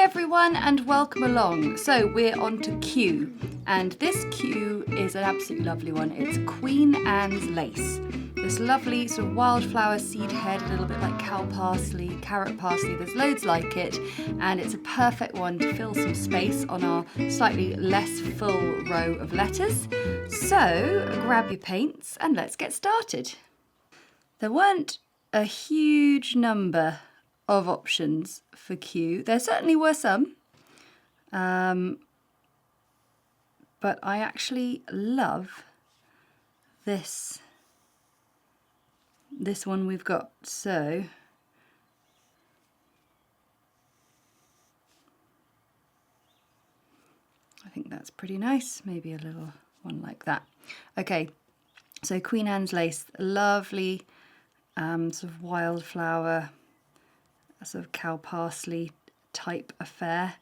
everyone and welcome along. So we're on to Q, and this Q is an absolutely lovely one. It's Queen Anne's lace. This lovely sort of wildflower seed head, a little bit like cow parsley, carrot parsley, there's loads like it, and it's a perfect one to fill some space on our slightly less full row of letters. So grab your paints and let's get started. There weren't a huge number of options for Q. There certainly were some, but I actually love this one we've got. So I think that's pretty nice. Maybe a little one like that. Okay, so Queen Anne's lace, lovely sort of wildflower, a sort of cow parsley type affair.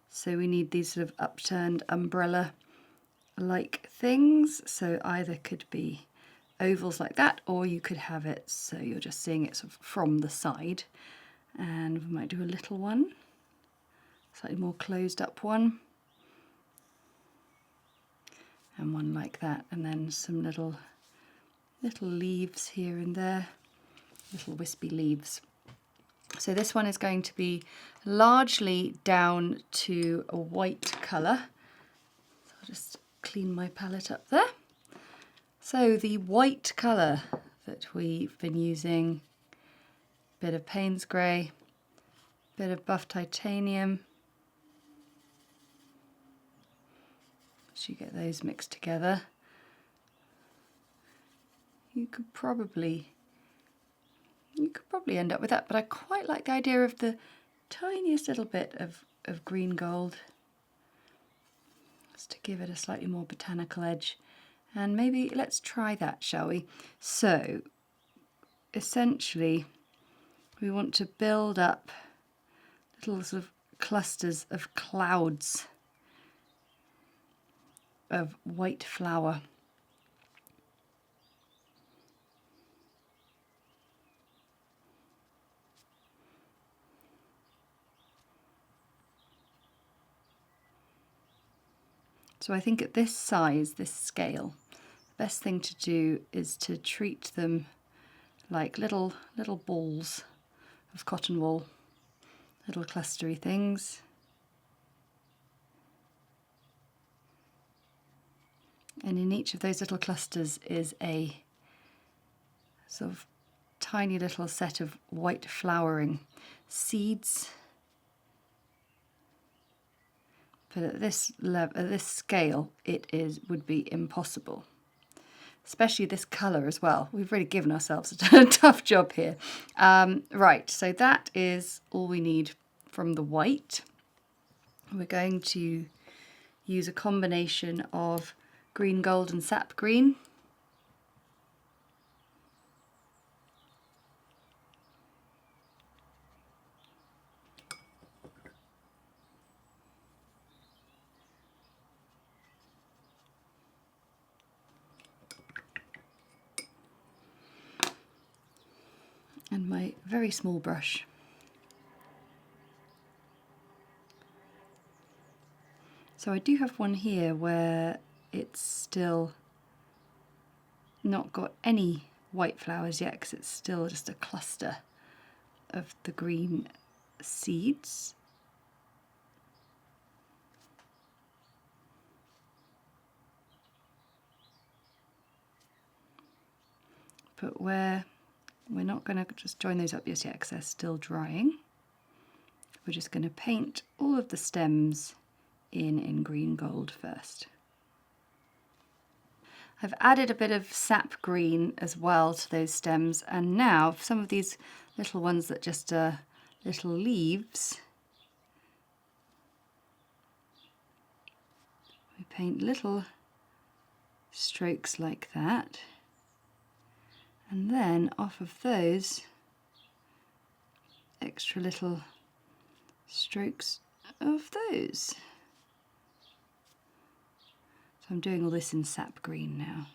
So we need these sort of upturned umbrella like things. So either could be ovals like that, or you could have it so you're just seeing it sort of from the side. And we might do a little one, slightly more closed up one, and one like that, and then some little leaves here and there, little wispy leaves. So this one is going to be largely down to a white colour. So I'll just clean my palette up there. So the white colour that we've been using, bit of Payne's grey, bit of buff titanium. So you get those mixed together. You could probably end up with that, but I quite like the idea of the tiniest little bit of green gold, just to give it a slightly more botanical edge. And maybe let's try that, shall we? So essentially we want to build up little sort of clusters of clouds of white flower. So I think at this size, this scale, the best thing to do is to treat them like little balls of cotton wool, little clustery things. And in each of those little clusters is a sort of tiny little set of white flowering seeds. But at this level, at this scale, would be impossible. Especially this colour as well. We've really given ourselves a tough job here. Right, so that is all we need from the white. We're going to use a combination of green gold and sap green. And my very small brush. So I do have one here where it's still not got any white flowers yet, because it's still just a cluster of the green seeds. But we're not going to just join those up just yet because they're still drying. We're just going to paint all of the stems in green gold first. I've added a bit of sap green as well to those stems, and now some of these little ones that just are little leaves, we paint little strokes like that. And then off of those extra little strokes of those. So I'm doing all this in sap green now.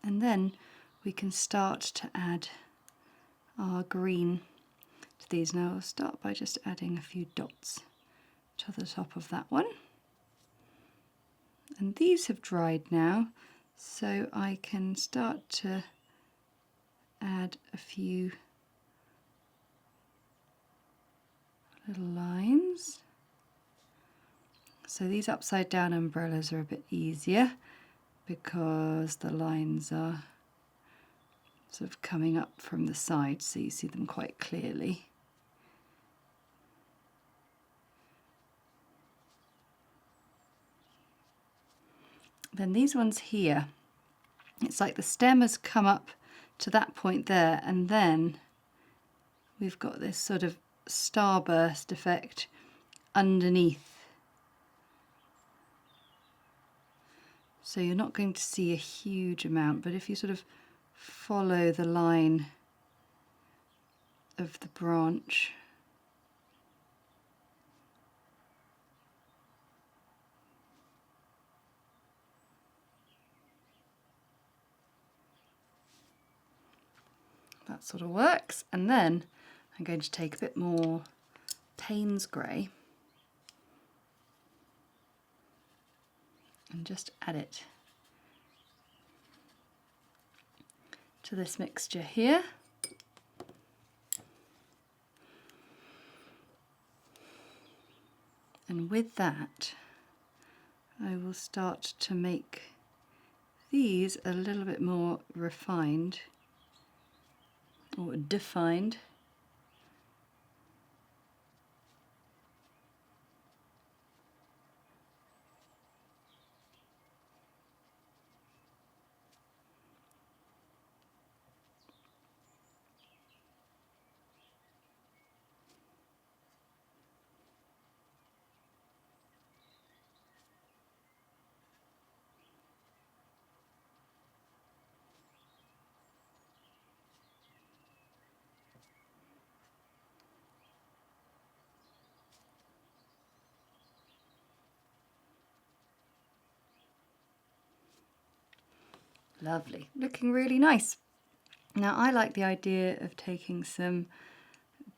And then we can start to add our green to these. Now I'll start by just adding a few dots to the top of that one. And these have dried now, so I can start to add a few little lines. So these upside down umbrellas are a bit easier because the lines are sort of coming up from the side, so you see them quite clearly. Then these ones here, it's like the stem has come up to that point there, and then we've got this sort of starburst effect underneath. So you're not going to see a huge amount, but if you sort of follow the line of the branch, that sort of works. And then I'm going to take a bit more Payne's grey and just add it to this mixture here. And with that, I will start to make these a little bit more refined or defined. Lovely, looking really nice. Now I like the idea of taking some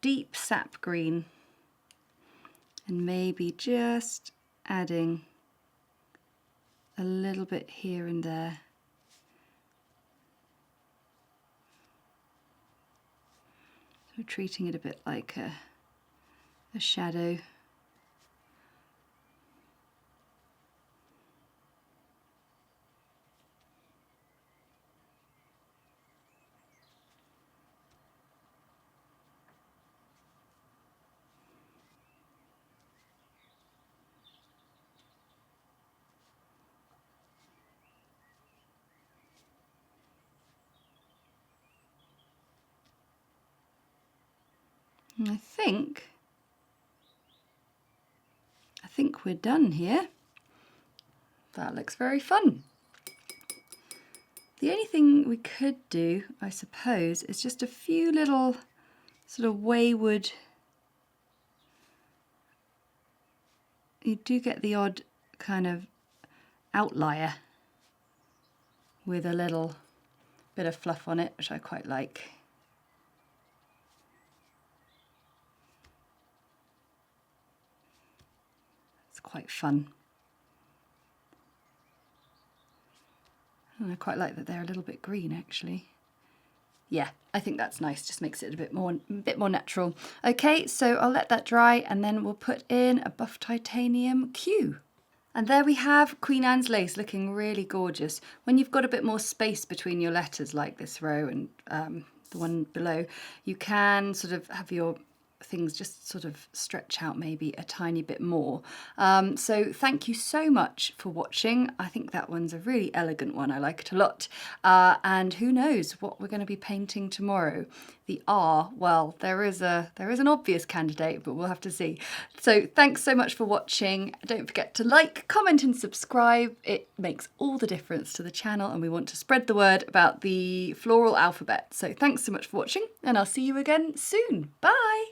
deep sap green and maybe just adding a little bit here and there. So treating it a bit like a shadow. And I think we're done here. That looks very fun. The only thing we could do, I suppose, is just a few little sort of wayward. You do get the odd kind of outlier with a little bit of fluff on it, which I quite like. It's quite fun. And I quite like that they're a little bit green actually. Yeah, I think that's nice, just makes it a bit more natural. Okay, so I'll let that dry and then we'll put in a buff titanium Q. And there we have Queen Anne's lace, looking really gorgeous. When you've got a bit more space between your letters like this row and the one below, you can sort of have your things just sort of stretch out maybe a tiny bit more. So thank you so much for watching. I think that one's a really elegant one. I like it a lot. And who knows what we're going to be painting tomorrow. The R, well, there is an obvious candidate, but we'll have to see. So thanks so much for watching. Don't forget to like, comment and subscribe. It makes all the difference to the channel and we want to spread the word about the floral alphabet. So thanks so much for watching and I'll see you again soon. Bye!